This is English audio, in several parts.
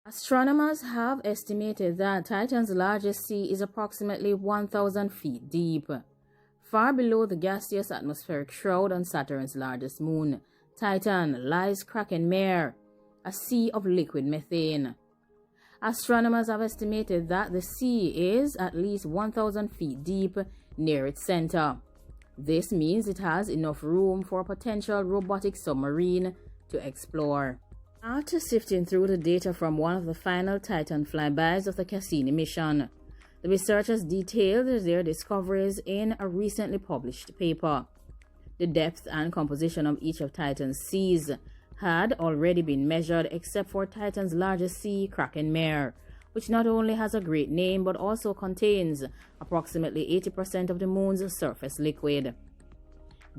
Astronomers have estimated that Titan's largest sea is approximately 1,000 feet deep. Far below the gaseous atmospheric shroud on Saturn's largest moon, Titan, lies Kraken Mare, a sea of liquid methane. Astronomers have estimated that the sea is at least 1,000 feet deep near its center. This means it has enough room for a potential robotic submarine to explore. After sifting through the data from one of the final Titan flybys of the Cassini mission, the researchers detailed their discoveries in a recently published paper. The depth and composition of each of Titan's seas had already been measured except for Titan's largest sea, Kraken Mare, which not only has a great name but also contains approximately 80% of the moon's surface liquid.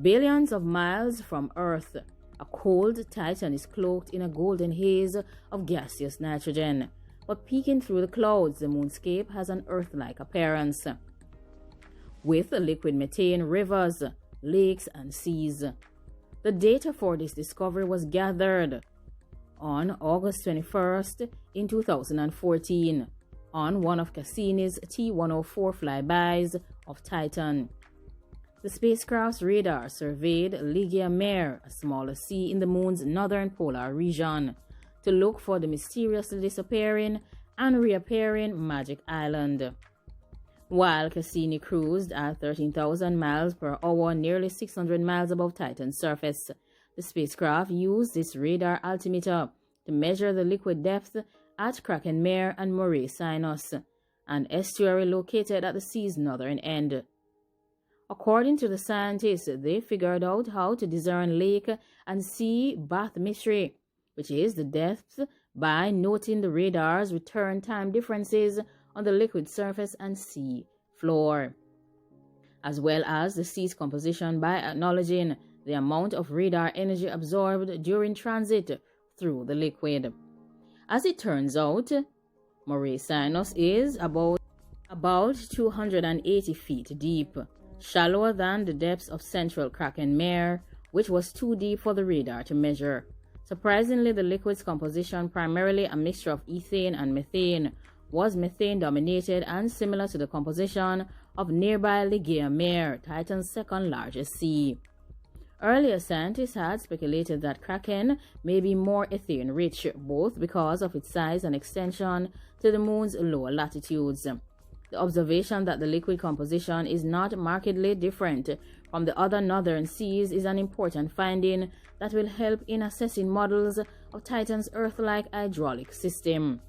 Billions of miles from Earth, a cold Titan is cloaked in a golden haze of gaseous nitrogen, but peeking through the clouds, the moonscape has an Earth-like appearance, with liquid methane rivers, lakes, and seas. The data for this discovery was gathered on August 21st in 2014 on one of Cassini's T-104 flybys of Titan. The spacecraft's radar surveyed Mare, a smaller sea in the moon's northern polar region, to look for the mysteriously disappearing and reappearing Magic Island. While Cassini cruised at 13,000 miles per hour, nearly 600 miles above Titan's surface, the spacecraft used its radar altimeter to measure the liquid depth at Kraken Mare and Mare, an estuary located at the sea's northern end. According to the scientists, they figured out how to discern lake and sea bathymetry, which is the depth, by noting the radar's return time differences on the liquid surface and sea floor, as well as the sea's composition by acknowledging the amount of radar energy absorbed during transit through the liquid. As it turns out, Mare is about 280 feet deep, shallower than the depths of central Kraken Mare, which was too deep for the radar to measure. Surprisingly, the liquid's composition, primarily a mixture of ethane and methane, was methane-dominated and similar to the composition of nearby Mare, Titan's second largest sea. Earlier scientists had speculated that Kraken may be more ethane-rich, both because of its size and extension to the moon's lower latitudes. The observation that the liquid composition is not markedly different from the other northern seas is an important finding that will help in assessing models of Titan's Earth-like hydraulic system.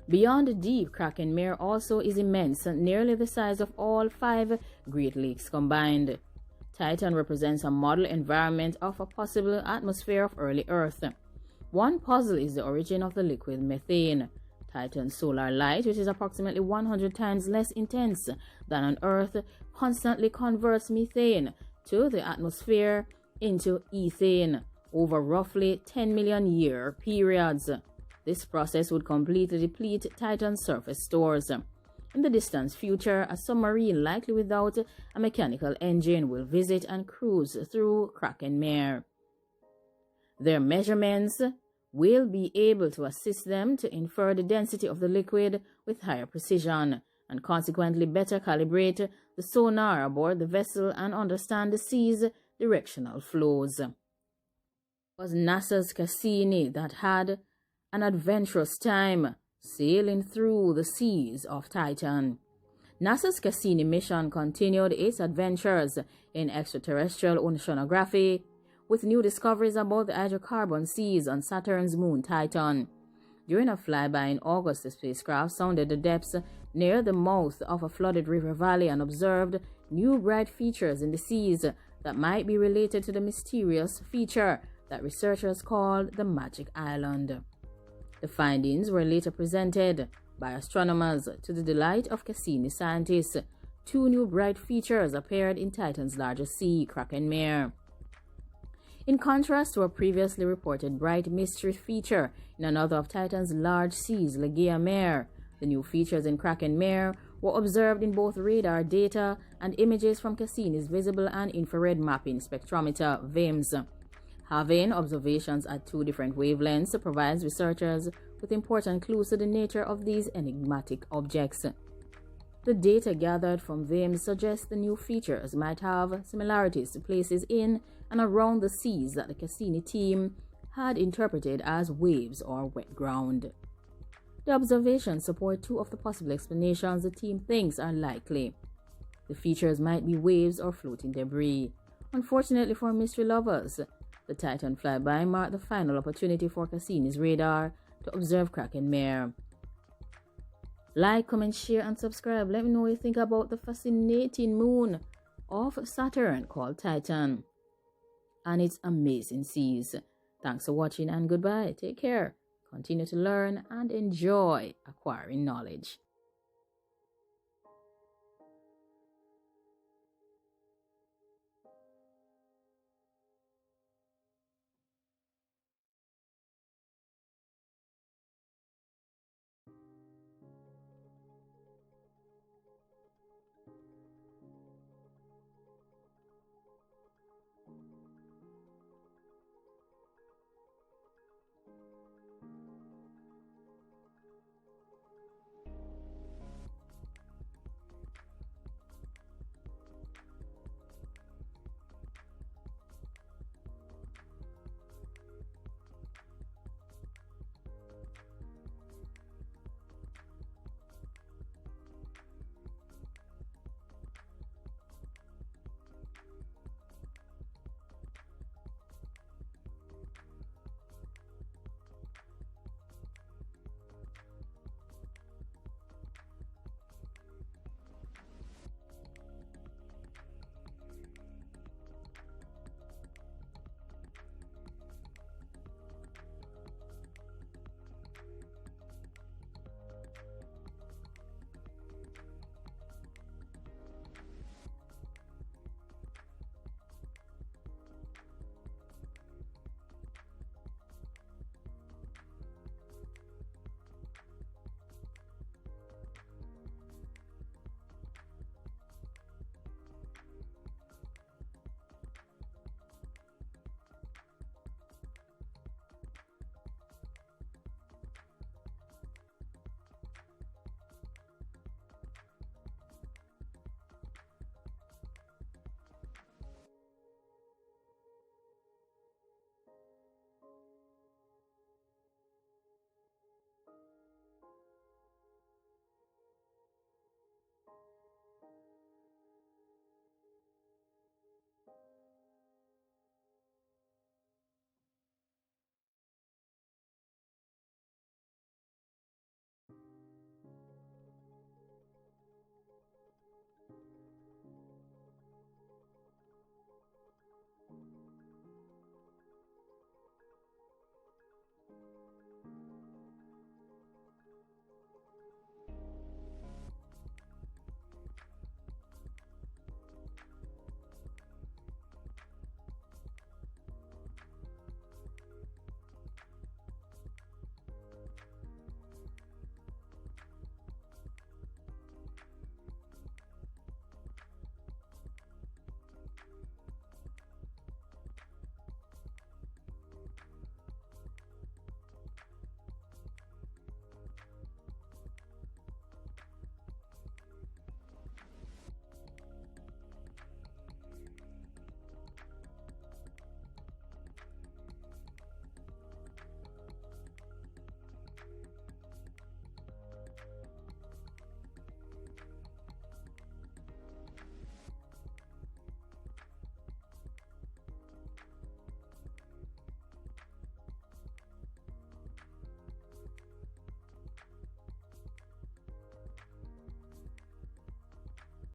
Beyond the deep, Kraken Mare also is immense, nearly the size of all 5 Great Lakes combined. Titan represents a model environment of a possible atmosphere of early Earth. One puzzle is the origin of the liquid methane. Titan's solar light, which is approximately 100 times less intense than on Earth, constantly converts methane to the atmosphere into ethane over roughly 10 million year periods. This process would completely deplete Titan's surface stores. In the distant future, a submarine, likely without a mechanical engine, will visit and cruise through Kraken Mare. Their measurements will be able to assist them to infer the density of the liquid with higher precision, and consequently better calibrate the sonar aboard the vessel and understand the sea's directional flows. It was NASA's Cassini that had an adventurous time sailing through the seas of Titan. NASA's Cassini mission continued its adventures in extraterrestrial oceanography, with new discoveries about the hydrocarbon seas on Saturn's moon Titan. During a flyby in August, the spacecraft sounded the depths near the mouth of a flooded river valley and observed new bright features in the seas that might be related to the mysterious feature that researchers called the Magic Island. The findings were later presented by astronomers to the delight of Cassini scientists. 2 new bright features appeared in Titan's largest sea, Kraken Mare. In contrast to a previously reported bright mystery feature in another of Titan's large seas, Mare, the new features in Kraken Mare were observed in both radar data and images from Cassini's visible and infrared mapping spectrometer, VIMS. Having observations at 2 different wavelengths provides researchers with important clues to the nature of these enigmatic objects. The data gathered from them suggests the new features might have similarities to places in and around the seas that the Cassini team had interpreted as waves or wet ground. The observations support two of the possible explanations the team thinks are likely. The features might be waves or floating debris. Unfortunately for mystery lovers, the Titan flyby marked the final opportunity for Cassini's radar to observe Kraken Mare. Like, comment, share, and subscribe. Let me know what you think about the fascinating moon of Saturn called Titan and its amazing seas. Thanks for watching and goodbye. Take care. Continue to learn and enjoy acquiring knowledge.